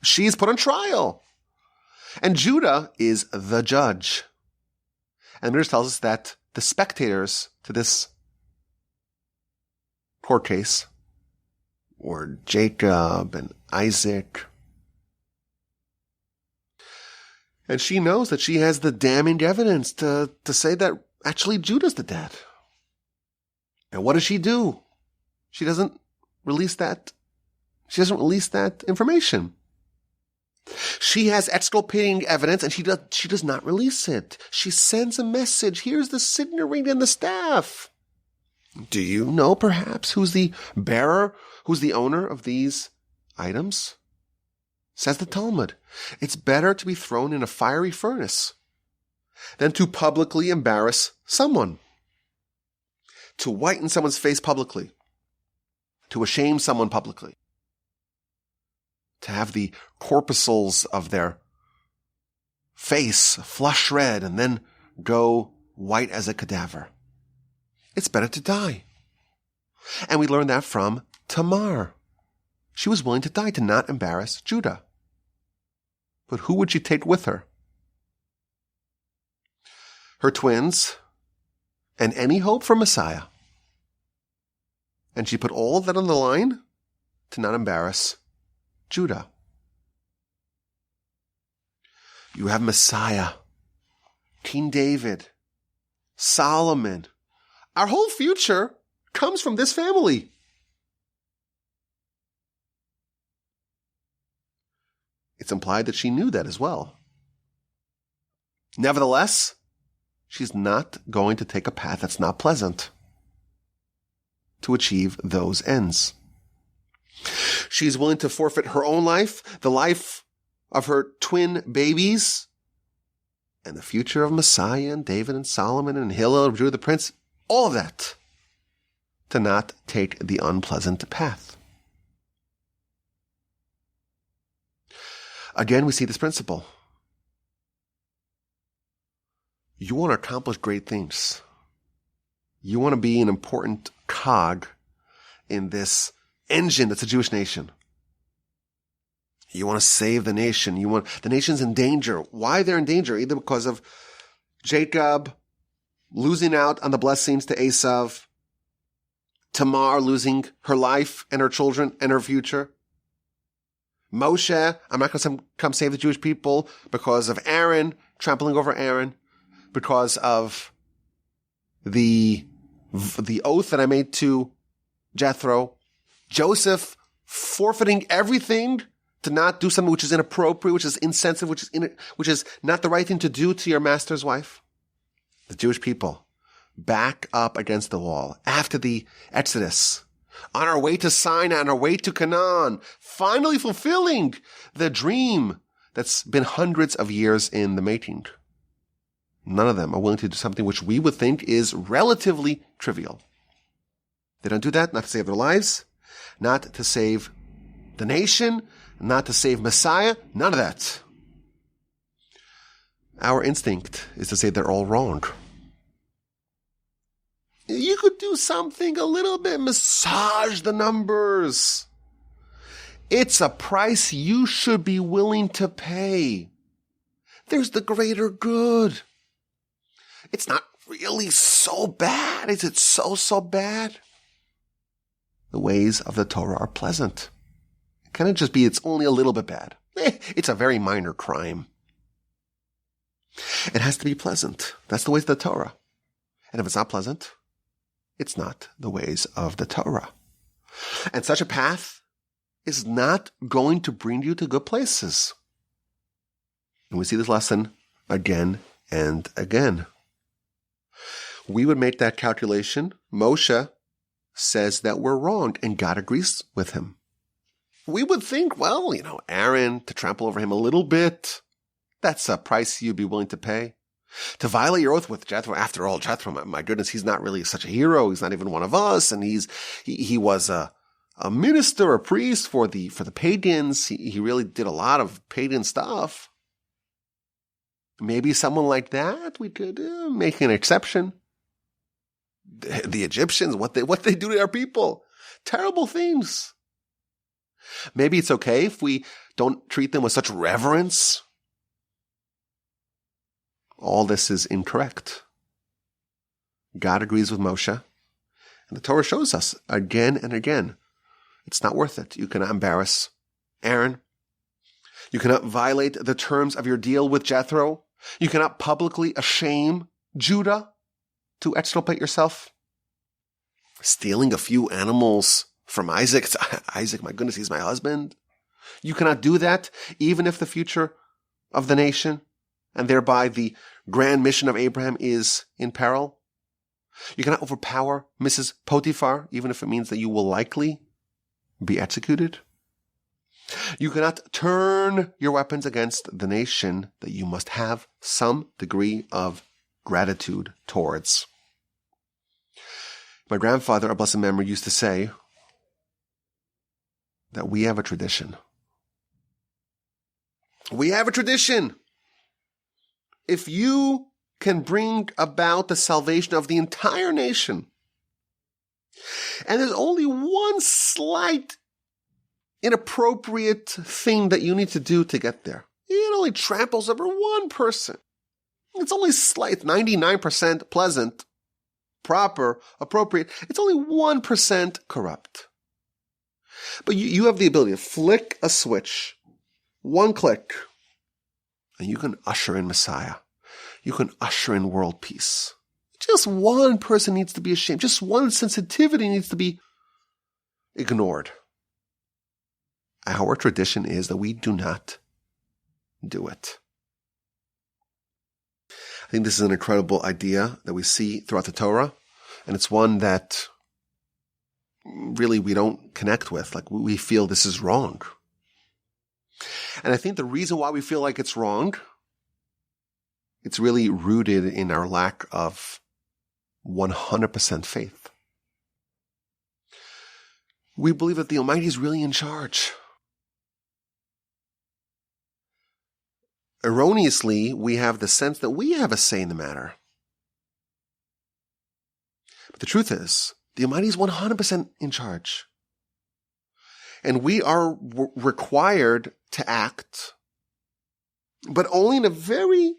she's put on trial. And Judah is the judge. And the Midrash tells us that the spectators to this court case were Jacob and Isaac. And she knows that she has the damning evidence to say that actually Judah's the dad. And what does she do? She doesn't release that. She doesn't release that information. She has exculpating evidence and she does not release it. She sends a message. Here's the signet ring and the staff. Do you know perhaps who's the bearer, who's the owner of these items? Says the Talmud, it's better to be thrown in a fiery furnace than to publicly embarrass someone. To whiten someone's face publicly. To shame someone publicly. To have the corpuscles of their face flush red and then go white as a cadaver. It's better to die. And we learn that from Tamar. She was willing to die to not embarrass Judah. But who would she take with her? Her twins and any hope for Messiah. And she put all of that on the line to not embarrass Judah. You have Messiah, King David, Solomon. Our whole future comes from this family. It's implied that she knew that as well. Nevertheless, she's not going to take a path that's not pleasant to achieve those ends. She's willing to forfeit her own life, the life of her twin babies, and the future of Messiah and David and Solomon and Hillel and Judah the Prince, all of that, to not take the unpleasant path. Again, we see this principle. You want to accomplish great things. You want to be an important cog in this engine that's a Jewish nation. You want to save the nation. The nation's in danger. Why they're in danger? Either because of Jacob losing out on the blessings to Esav, Tamar losing her life and her children and her future, Moshe, I'm not going to come save the Jewish people because of Aaron, trampling over Aaron, because of the oath that I made to Jethro, Joseph forfeiting everything to not do something which is inappropriate, which is insensitive, which is not the right thing to do to your master's wife. The Jewish people back up against the wall after the Exodus, on our way to Sinai, on our way to Canaan, finally fulfilling the dream that's been hundreds of years in the making. None of them are willing to do something which we would think is relatively trivial. They don't do that, not to save their lives, not to save the nation, not to save Messiah, none of that. Our instinct is to say they're all wrong. You could do something a little bit, massage the numbers. It's a price you should be willing to pay. There's the greater good. It's not really so bad. Is it so bad? The ways of the Torah are pleasant. It can't just be it's only a little bit bad. It's a very minor crime. It has to be pleasant. That's the ways of the Torah. And if it's not pleasant, it's not the ways of the Torah. And such a path is not going to bring you to good places. And we see this lesson again and again. We would make that calculation. Moshe says that we're wrong, and God agrees with him. We would think, well, Aaron, to trample over him a little bit, that's a price you'd be willing to pay. To violate your oath with Jethro, after all, Jethro, my goodness, he's not really such a hero. He's not even one of us, and he was a minister, a priest for the pagans. He really did a lot of pagan stuff. Maybe someone like that, we could make an exception. The Egyptians, what they do to our people, terrible things. Maybe it's okay if we don't treat them with such reverence. All this is incorrect. God agrees with Moshe, and the Torah shows us again and again, it's not worth it. You cannot embarrass Aaron. You cannot violate the terms of your deal with Jethro. You cannot publicly shame Judah to exculpate yourself. Stealing a few animals from Isaac. Isaac, my goodness, he's my husband. You cannot do that, even if the future of the nation and thereby the grand mission of Abraham is in peril. You cannot overpower Mrs. Potiphar, even if it means that you will likely be executed. You cannot turn your weapons against the nation that you must have some degree of gratitude towards. My grandfather, a blessed memory, used to say that we have a tradition. We have a tradition. If you can bring about the salvation of the entire nation, and there's only one slight inappropriate thing that you need to do to get there, it only tramples over one person. It's only slight, 99% pleasant, proper, appropriate. It's only 1% corrupt. But you have the ability to flick a switch, one click, and you can usher in Messiah. You can usher in world peace. Just one person needs to be ashamed. Just one sensitivity needs to be ignored. Our tradition is that we do not do it. I think this is an incredible idea that we see throughout the Torah, and it's one that really we don't connect with. Like, we feel this is wrong. And I think the reason why we feel like it's wrong, it's really rooted in our lack of 100% faith. We believe that the Almighty is really in charge. Erroneously, we have the sense that we have a say in the matter. But the truth is The Almighty is 100% in charge. And we are required to act, but only in a very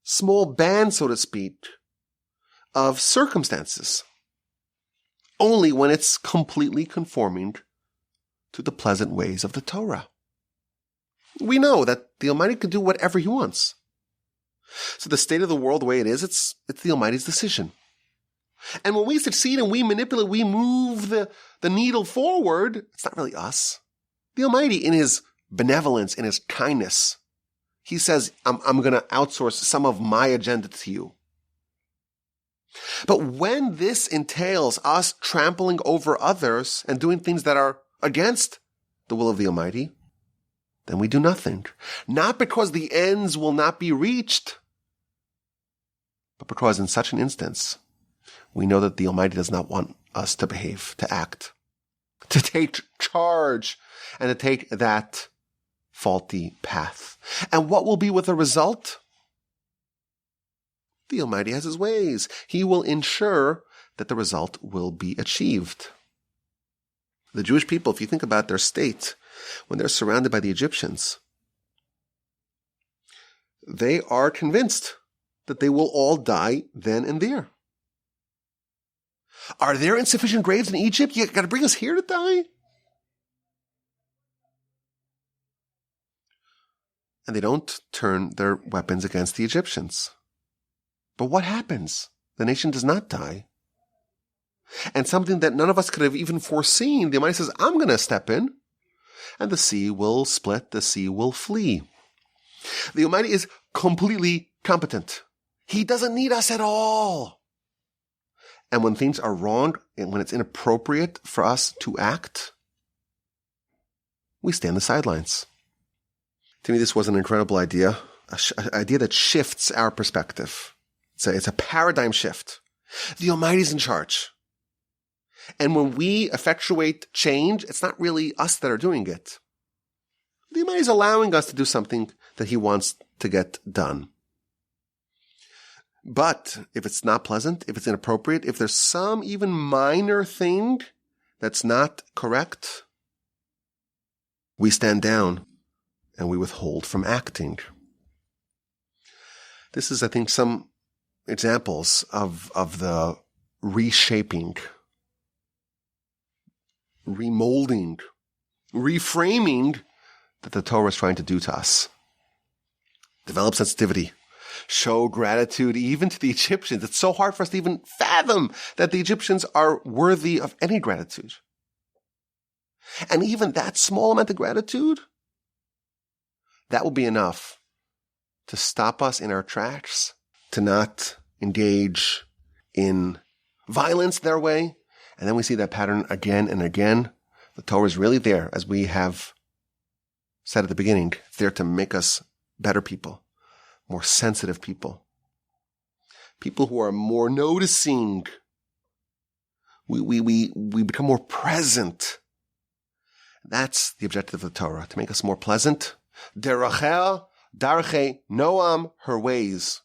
small band, so to speak, of circumstances. Only when it's completely conforming to the pleasant ways of the Torah. We know that the Almighty can do whatever He wants. So the state of the world the way it is, it's the Almighty's decision. And when we succeed and we manipulate, we move the needle forward, it's not really us. The Almighty, in His benevolence, in His kindness, He says, I'm going to outsource some of my agenda to you. But when this entails us trampling over others and doing things that are against the will of the Almighty, then we do nothing. Not because the ends will not be reached, but because in such an instance, we know that the Almighty does not want us to behave, to act, to take charge, and to take that faulty path. And what will be with the result? The Almighty has His ways. He will ensure that the result will be achieved. The Jewish people, if you think about their state, when they're surrounded by the Egyptians, they are convinced that they will all die then and there. Are there insufficient graves in Egypt? You got to bring us here to die? And they don't turn their weapons against the Egyptians. But what happens? The nation does not die. And something that none of us could have even foreseen, the Almighty says, I'm going to step in, and the sea will split, the sea will flee. The Almighty is completely competent. He doesn't need us at all. And when things are wrong, and when it's inappropriate for us to act, we stay on the sidelines. To me, this was an incredible idea, an idea that shifts our perspective. It's a paradigm shift. The Almighty's in charge. And when we effectuate change, it's not really us that are doing it. The Almighty is allowing us to do something that He wants to get done. But if it's not pleasant, if it's inappropriate, if there's some even minor thing that's not correct, we stand down and we withhold from acting. This is, I think, some examples of the reshaping, remolding, reframing that the Torah is trying to do to us. Develop sensitivity. Show gratitude even to the Egyptians. It's so hard for us to even fathom that the Egyptians are worthy of any gratitude. And even that small amount of gratitude, that will be enough to stop us in our tracks, to not engage in violence their way. And then we see that pattern again and again. The Torah is really there, as we have said at the beginning. It's there to make us better people, more sensitive people, people who are more noticing. We become more present. That's the objective of the Torah, to make us more pleasant. Derachel, darche, noam, her ways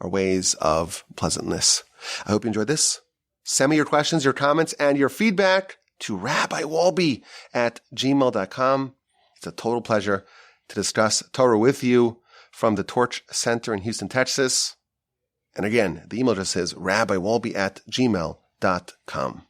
are ways of pleasantness. I hope you enjoyed this. Send me your questions, your comments, and your feedback to rabbiwalby@gmail.com. It's a total pleasure to discuss Torah with you from the Torch Center in Houston, Texas. And again, the email address is rabbiwalby@gmail.com.